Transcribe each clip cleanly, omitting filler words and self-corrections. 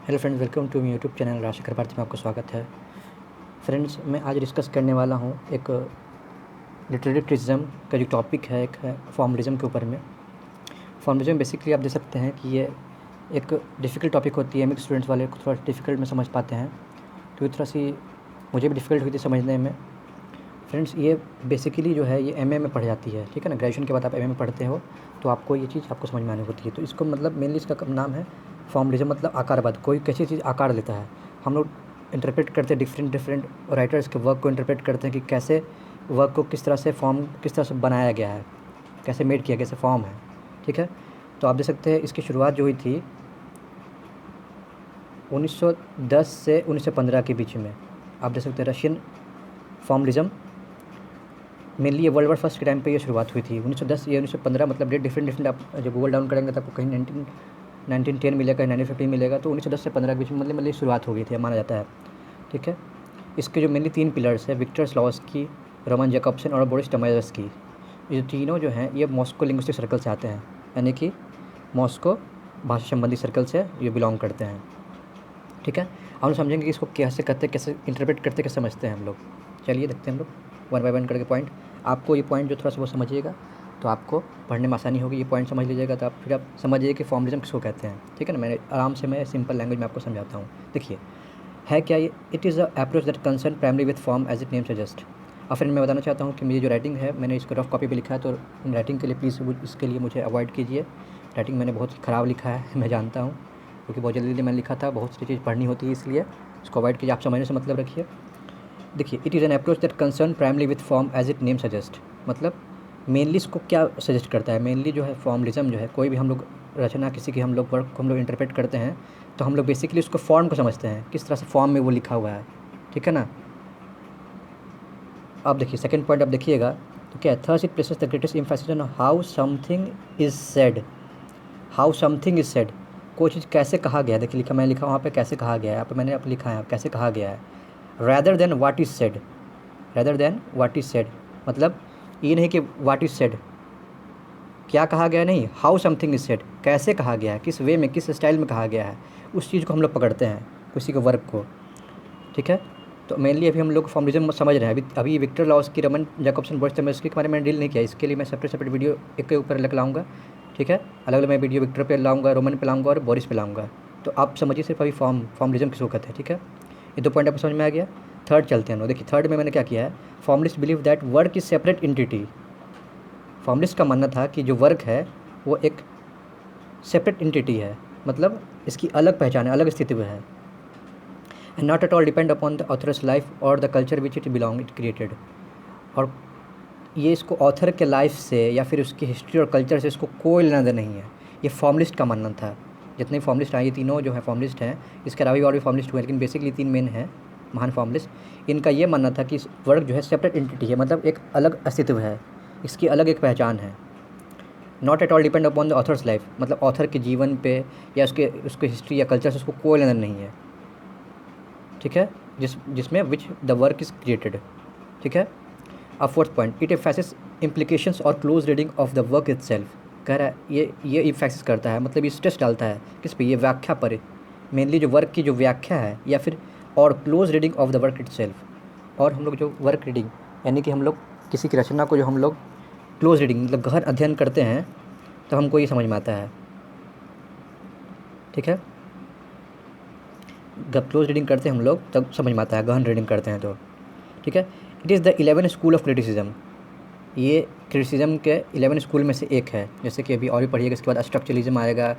Hello friends, welcome to my YouTube channel Rajshekhar Bharati में आपका स्वागत है। फ्रेंड्स, मैं आज डिस्कस करने वाला हूँ एक लिटरेरी क्रिटिसिज्म का जो टॉपिक है, एक है फॉर्मलिज्म के ऊपर में। फॉर्मलिज्म बेसिकली आप देख सकते हैं कि ये एक डिफ़िकल्ट टॉपिक होती है। मिक्स स्टूडेंट्स वाले को थोड़ा डिफ़िकल्ट में समझ पाते हैं, तो थोड़ा सी मुझे भी डिफ़िकल्ट हुई थी समझने में। फ्रेंड्स, ये बेसिकली जो है ये एमए में पढ़ जाती है, ठीक है ना। ग्रेजुएशन के बाद आप एमए में पढ़ते हो तो आपको ये चीज़ आपको समझ में आनी होती है। तो इसको मतलब मेनली इसका नाम है फॉर्मलिज्म, मतलब आकारवाद। कोई कैसी चीज़ आकार लेता है, हम लोग इंटरप्रेट करते हैं, डिफरेंट राइटर्स के वर्क को इंटरप्रेट करते हैं कि कैसे वर्क को किस तरह से किस तरह से बनाया गया है, कैसे मेड किया, कैसे फॉर्म है, ठीक है। तो आप देख सकते हैं इसकी शुरुआत जो हुई थी 1910 से 1915 के बीच में। आप देख सकते हैं रशियन फॉर्मलिज्म मेनली ये वर्ल्ड वार फर्स्ट के टाइम पे ये शुरुआत हुई थी। 1910 या 1915 मतलब डेट डिफरेंट आप जब गूगल डाउन करेंगे तो आपको कहीं 1910 मिलेगा, कहीं 1915 मिलेगा। तो 1910 से 15 के बीच में मतलब शुरुआत हो गई थी माना जाता है, ठीक है। इसके जो मेनली 3 पिलर्स है, विक्टर स्लॉवस्की, रोमन जैकब्सन और बोरिस टोमाजेव्स्की। ये तीनों जो हैं ये मॉस्को लिंग्विस्टिक सर्कल से आते हैं, यानी कि मॉस्को भाषा संबंधी सर्कल से ये बिलोंग करते हैं, ठीक है। हम समझेंगे कि इसको कैसे करते, कैसे इंटरप्रेट करते, कैसे समझते हैं हम लोग। चलिए देखते हैं हम लोग वन बाय वन करके पॉइंट। आपको ये पॉइंट जो थोड़ा सा वो समझिएगा तो आपको पढ़ने में आसानी होगी। ये पॉइंट समझ लीजिएगा तो आप फिर आप समझिए कि फॉर्मलिज्म किसको कहते हैं, ठीक है ना। मैंने आराम से मैं सिंपल लैंग्वेज में आपको समझाता हूँ। देखिए है क्या ये, it is a approach that concern primary with form as it name suggest. और फिर मैं बताना चाहता हूँ कि मेरी जो राइटिंग है मैंने इसको रफ कॉपी पे लिखा है, तो राइटिंग के लिए प्लीज़ इसके लिए मुझे अवॉइड कीजिए। राइटिंग मैंने बहुत ख़राब लिखा है मैं जानता हूँ, क्योंकि बहुत जल्दी मैंने लिखा था, बहुत सी चीज़ पढ़नी होती है, इसलिए इसको अवॉइड कीजिए। आप समझने से मतलब रखिए। देखिए, it is an approach that concern primary with form as it name suggest, मतलब मेनली इसको क्या सजेस्ट करता है। मेनली जो है फॉर्मलिज्म जो है, कोई भी हम लोग रचना, किसी की हम लोग वर्क को हम लोग इंटरप्रेट करते हैं तो हम लोग बेसिकली उसको फॉर्म को समझते हैं, किस तरह से फॉर्म में वो लिखा हुआ है, ठीक है ना। अब देखिए सेकंड पॉइंट आप देखिएगा तो क्या है, third it places the greatest emphasis on how something is said. How something is said, कोई चीज़ कैसे कहा गया है। देखिए लिखा, मैं लिखा वहाँ पे कैसे कहा गया है, यहाँ पे मैंने आप लिखा है कैसे कहा गया है। Rather than what is said, rather than what is said, मतलब ये नहीं कि व्हाट इज़ सेड क्या कहा गया, नहीं, हाउ समथिंग इज सेड कैसे कहा गया है, किस वे में, किस स्टाइल में कहा गया है, उस चीज़ को हम लोग पकड़ते हैं, किसी के वर्क को, ठीक है। तो मेनली अभी हम लोग फॉर्मलिज्म समझ रहे हैं। अभी विक्टर लॉवस्की, रोमन जैकब्सन, बोरिस टोमाजेव्स्की के बारे में डील नहीं किया। इसके लिए मैं सेपरेट वीडियो एक के ऊपर अलग लाऊंगा, ठीक है। अलग अलग मैं वीडियो विक्टर पे लाऊंगा, रोमन पे लाऊंगा और बोरिस पे लाऊंगा। तो आप समझिए सिर्फ अभी फॉर्मलिज्म किसको कहते हैं, ठीक है। ये 2 पॉइंट आपको समझ में आ गया। थर्ड चलते हैं हम लोग। देखिए थर्ड में मैंने क्या किया है, formalist believe that work is separate entity. Formalist का मानना था कि जो वर्क है वो एक सेपरेट एंटिटी है, मतलब इसकी अलग पहचान है, अलग स्थिति में है। And not at all depend upon the author's life और the culture which it belong it created. और ये इसको ऑथर के लाइफ से या फिर उसकी हिस्ट्री और कल्चर से इसको कोई लेना देना नहीं है। ये फॉर्मलिस्ट का मानना था। जितने फॉर्मलिस्ट आए, ये तीनों जो है फॉर्मलिस्ट हैं, इसके अलावा भी और भी फॉर्मलिस्ट हुए, लेकिन बेसिकली 3 मेन हैं महान फॉर्मलिस्ट। इनका ये मानना था कि वर्क जो है सेपरेट एंटिटी है, मतलब एक अलग अस्तित्व है, इसकी अलग एक पहचान है। Not at all depend upon the author's life, मतलब ऑथर के जीवन पे या उसके हिस्ट्री या कल्चर से उसको कोई लेना नहीं है, ठीक है, जिसमें which the work is created, ठीक है। अब fourth point, it emphasis implications और close reading of the work itself. कह रहा है ये इम्फेसिस करता है, मतलब ये स्ट्रेस डालता है किस पे, ये व्याख्या पर, मेनली जो वर्क की जो व्याख्या है, या फिर और close reading of the work itself. और हम लोग जो वर्क रीडिंग, यानी कि हम लोग किसी की रचना को जो हम लोग क्लोज रीडिंग मतलब गहन अध्ययन करते हैं तो हमको ये समझ में आता है, ठीक है। जब क्लोज रीडिंग करते हैं हम लोग तब समझ में आता है, गहन रीडिंग करते हैं तो, ठीक है। It is the 11 school of criticism. ये क्रिटिसिज्म के 11 स्कूल में से एक है। जैसे कि अभी और भी पढ़िएगा, इसके बाद स्ट्रक्चरलिज्म आएगा,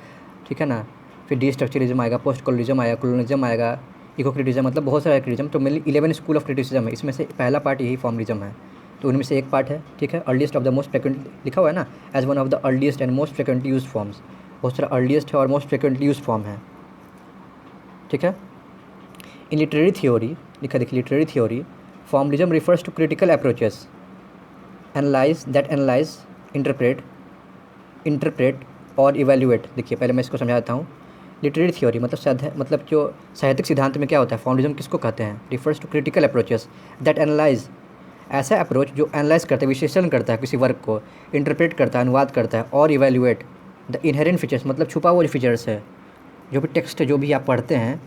ठीक है ना, फिर डी स्ट्रक्चरलिज्म आएगा, पोस्ट कॉलोनिज्म आएगा, कॉलोनिज्म आएगा, इको क्रिटिसिज्म, मतलब बहुत सारा क्रिटिसिज्म। तो मेनली 11 स्कूल ऑफ क्रिटिसिज्म है, इसमें से पहला पार्ट यही फॉर्मलिज्म है, तो उनमें से एक पार्ट है, ठीक है। Earliest of the most frequently लिखा हुआ है ना, as one of the earliest and most frequently use forms. बहुत सारा अर्लीस्ट है और मोस्ट फ्रिक्वेंटली यूज फॉर्म है, ठीक है। इन लिटरेरी थियोरी लिखा, देखिए literary theory, formalism refers to critical approaches analyse interpret और इवेल्युएट। देखिए पहले मैं इसको समझा देता हूँ। लिटरेरी थियोरी मतलब जो साहित्यिक सिद्धांत में क्या होता है, फॉर्मलिज्म किसको कहते हैं, refers to critical approaches that analyse, ऐसा अप्रोच जो एनालाइज करता है, विश्लेषण करता है किसी वर्क को, इंटरप्रेट करता है, अनुवाद करता है, और इवेल्युएट द इनहेरेंट फीचर्स, मतलब छुपा हुआ जो फीचर्स है, जो भी टेक्स्ट जो भी आप पढ़ते हैं,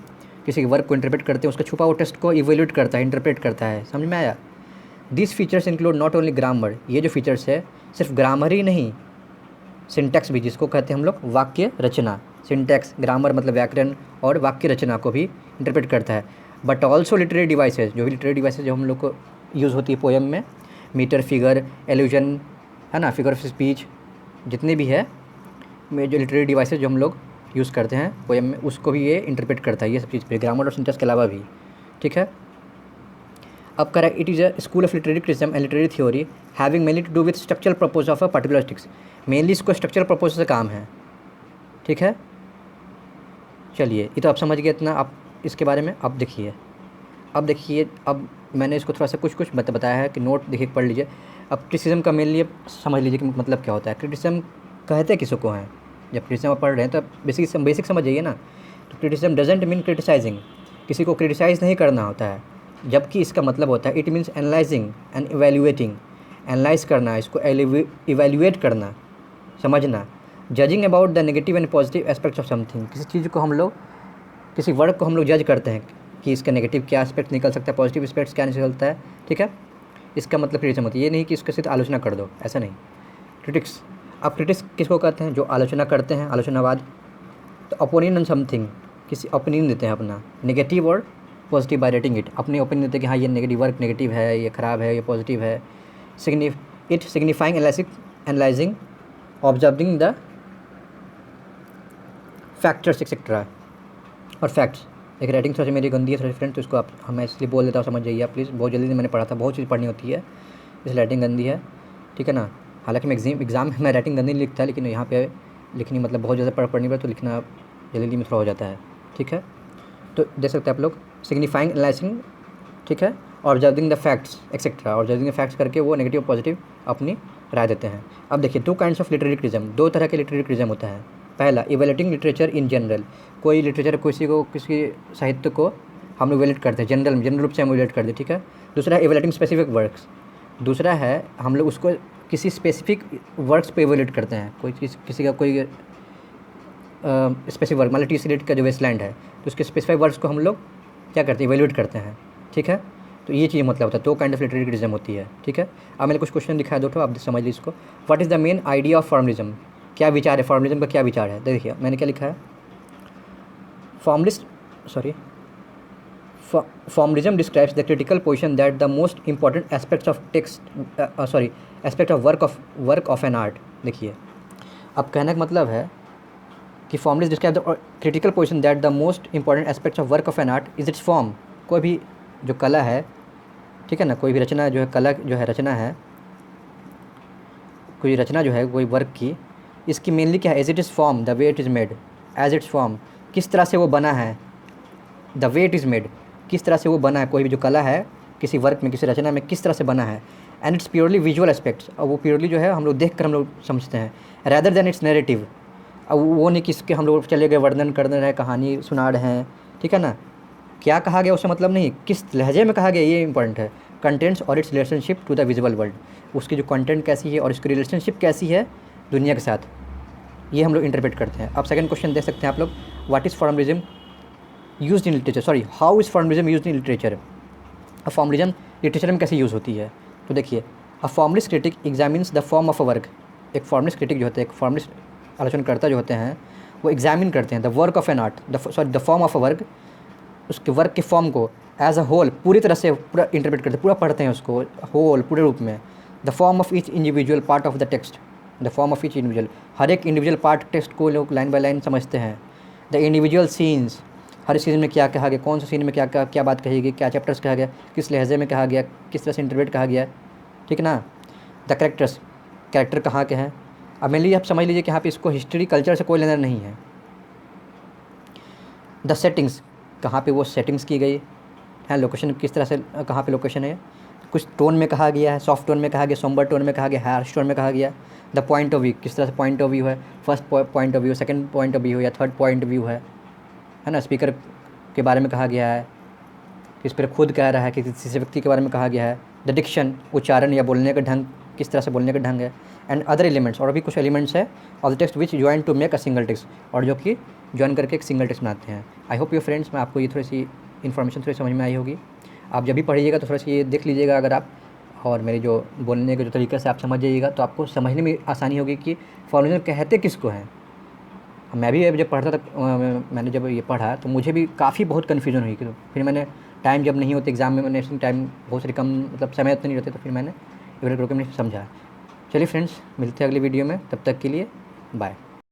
किसी वर्क को इंटरप्रेट करते हैं, उसका छुपा हुआ टेक्स्ट को इवेल्यूएट करता है, इंटरप्रेट करता है। समझ में आया? This features include not only grammar, ये जो फीचर्स है सिर्फ ग्रामर ही नहीं, सिंटैक्स भी, जिसको कहते हैं हम लोग वाक्य रचना। सिंटैक्स, ग्रामर मतलब व्याकरण, और वाक्य रचना को भी इंटरप्रेट करता है। बट ऑल्सो लिटरेरी डिवाइसेज, जो भी लिटरेरी डिवाइसेज जो हम लोग को यूज़ होती है पोएम में, मीटर, फिगर, एल्यूजन, है ना, फिगर ऑफ स्पीच, जितने भी है में जो लिटरेरी डिवाइसेज जो हम लोग यूज़ करते हैं पोएम में, उसको भी ये इंटरप्रेट करता है, ये सब चीज़ पे, ग्रामर और सिंटैक्स के अलावा भी। ठीक है। अब करें, it is a school of literary criticism and literary theory having mainly to do with structural purpose of a particular text. Mainly इसको स्ट्रक्चरल पर्पज से काम है। ठीक है, चलिए ये तो आप समझ गए इतना आप इसके बारे में। अब देखिए, अब मैंने इसको थोड़ा सा कुछ बताया है कि नोट देखिए, पढ़ लीजिए। अब क्रिटिसिज्म का मेनली समझ लीजिए कि मतलब क्या होता है। क्रिटिसिज्म कहते किसको हैं? जब क्रिटिसिज्म आप पढ़ रहे हैं तो आप बेसिक समझ जाइए ना। तो क्रिटिसिज्म डजेंट मीन क्रिटिसाइजिंग, किसी को क्रिटिसाइज़ नहीं करना होता है, जबकि इसका मतलब होता है it means analysing and evaluating. Analyse करना, इसको इवेल्युएट करना, समझना। Judging about the negative and positive aspects of something, किसी चीज़ को हम लोग, किसी वर्क को हम लोग जज करते हैं कि इसका नेगेटिव क्या एस्पेक्ट निकल सकता है, पॉजिटिव एस्पेक्ट्स क्या निकलता है। ठीक है, इसका मतलब क्रिटिसिज्म होती है। ये नहीं कि इसका सिर्फ आलोचना कर दो, ऐसा नहीं। क्रिटिक्स, अब क्रिटिक्स किसको कहते हैं? जो आलोचना करते हैं, आलोचनावाद। तो ओपिनियन ऑन समथिंग, किसी ओपिनियन देते हैं अपना, नेगेटिव और पॉजिटिव बाय रेटिंग इट, अपनी ओपिनियन देते हैं कि हाँ ये नेगेटिव वर्क नेगेटिव है, ये ख़राब है, ये पॉजिटिव है। Signifying analysing observing the factors etcetera. और फैक्ट्स, एक राइटिंग थोड़ी सी मेरी गंदी है थोड़ी फ्रेंड, तो इसको आप मैं इसलिए बोल देता हूँ, समझ जाइए आप प्लीज़। बहुत जल्दी मैंने पढ़ा था, बहुत चीज़ पढ़नी होती है, इस राइटिंग गंदी है। ठीक है ना, हालांकि मैं एग्ज़ाम में राइटिंग गंदी नहीं लिखता, लेकिन यहाँ पे लिखनी मतलब बहुत ज़्यादा पढ़नी पड़े तो लिखना जल्दी में थोड़ा हो जाता है। ठीक है, तो देख सकते हैं आप लोग, सिग्निफाइंग एनालाइजिंग, ठीक है, observing the facts etcetera. Observing the facts करके वो नेगेटिव पॉजिटिव अपनी राय देते हैं। अब देखिए, 2 काइंड्स ऑफ लिटरेरी क्रिटिसिज्म, 2 तरह के लिटरेरी क्रिटिसिज्म होता है। पहला, इवेल्युएटिंग लिटरेचर इन जनरल, कोई लिटरेचर किसी साहित्य को हम लोग इवेल्युएट करते हैं, जनरल रूप से हम इवेल्युएट करते हैं। ठीक है। दूसरा है इवेल्युएटिंग स्पेसिफिक वर्क्स, दूसरा है हम लोग उसको किसी स्पेसिफिक वर्क्स पे इवेल्युएट करते हैं। कोई किसी का कोई स्पेसिफिक वर्क, मान लो टी सीरीट का जो वेस्टलैंड है, तो उसके स्पेसिफाइड वर्क्स को हम लोग क्या करते हैं? इवेल्युएट करते हैं। ठीक है, तो ये चीज़ मतलब होता है, 2 काइंड ऑफ लिटरेरी क्रिटिसिज्म होती है। ठीक है, अब मैंने कुछ क्वेश्चन दिखाया 2 ठो, आप समझ लीजिए इसको। What is the main idea of formalism, क्या विचार है फॉर्मलिज्म का, क्या विचार है? देखिए मैंने क्या लिखा है, formalism describes the critical position that the most important aspects of aspect of work of an art. देखिए, अब कहने का मतलब है कि formalist describe the critical position that the most important aspects of work of an art is it's form. कोई भी जो कला है, ठीक है ना, कोई भी रचना जो है, कला जो है, रचना है, कोई रचना जो है कोई वर्क की, इसकी मेनली क्या है? As it is form, the way it is made, as its form, किस तरह से वो बना है, the way it is made, किस तरह से वो बना है। कोई भी जो कला है किसी वर्क में, किसी रचना में किस तरह से बना है। And it's purely visual aspects, और वो प्योरली जो है हम लोग देख कर हम लोग समझते हैं, रैदर देन इट्स नैरेटिव। अब वो नहीं किसके हम लोग चले गए वर्णन कर रहे हैं, कहानी सुना रहे हैं। ठीक है ना, क्या कहा गया उससे मतलब नहीं, किस लहजे में कहा गया ये इंपॉर्टेंट है। कंटेंट्स और its relationship to the visual world, उसकी जो कंटेंट कैसी है और इसकी रिलेशनशिप कैसी है दुनिया के साथ, ये हम लोग इंटरप्रेट करते हैं। अब सेकंड क्वेश्चन देख सकते हैं आप लोग, what is formalism used in literature, how is formalism used in literature. अब फॉर्मलिज्म लिटरेचर में कैसे यूज़ होती है? तो देखिए, a formalist critic examines the form of a work. एक फॉर्मलिस्ट क्रिटिक जो होते हैं, एक फॉर्मलिस्ट आलोचनकर्ता जो होते हैं, वो एग्जामिन करते हैं the work of an art, the form of a work, उसके वर्क के फॉर्म को एज अ होल पूरी तरह से पूरा इंटरप्रेट करते हैं, पूरा पढ़ते हैं उसको होल पूरे रूप में। The form of each individual part of the text, the form of each individual, हर एक इंडिविजुअल पार्ट टेक्स्ट को लोग लाइन बाय लाइन समझते हैं। द इंडिविजुअल सीन्स, हर सीन में क्या कहा गया, कौन सा सीन में क्या बात कही गई, क्या चैप्टर्स कहा गया, किस लहजे में कहा गया, किस तरह से इंटरप्रेट कहा गया। ठीक है ना। द कैरेक्टर्स, कैरेक्टर कहाँ के हैं। अब मेनली आप समझ लीजिए कि यहाँ पे इसको हिस्ट्री कल्चर से कोई लेना नहीं है। द सेटिंग्स, कहाँ पे वो सेटिंग्स की गई है, लोकेशन किस तरह से, कहाँ पे लोकेशन है, कुछ टोन में कहा गया है, सॉफ्ट टोन में कहा गया, सोम्बर टोन में कहा गया, हार्श टोन में कहा गया। द पॉइंट ऑफ व्यू, किस तरह से पॉइंट ऑफ व्यू है, first point of view, second point of view या थर्ड पॉइंट ऑफ व्यू है ना। स्पीकर के बारे में कहा गया है, किस पर खुद कह रहा है कि किसी व्यक्ति के बारे में कहा गया है। द डिक्शन, उच्चारण या बोलने का ढंग, किस तरह से बोलने का ढंग है। एंड अदर एलिमेंट्स, और भी कुछ एलिमेंट्स है of the text which join to make a single text, और जो कि ज्वाइन करके एक सिंगल टेक्स्ट बनाते हैं। आई होप योर फ्रेंड्स, मैं आपको ये थोड़ी सी इन्फॉर्मेशन थोड़ी समझ में आई होगी। आप जब भी पढ़िएगा तो थोड़ा सा ये देख लीजिएगा अगर आप, और मेरे जो बोलने के जो तरीके से आप समझ जाइएगा तो आपको समझने में आसानी होगी कि फॉर्मूलेशन कहते किसको हैं। मैं भी जब पढ़ता था, मैंने जब ये पढ़ा तो मुझे भी काफ़ी बहुत कन्फ्यूज़न हुई। तो फिर मैंने टाइम जब नहीं होते एग्ज़ाम में, मैंने टाइम बहुत सारी कम, मतलब समय उतना नहीं रहते, तो फिर मैंने एक रोके मैंने समझा। चलिए फ्रेंड्स, मिलते हैं अगली वीडियो में, तब तक के लिए बाय।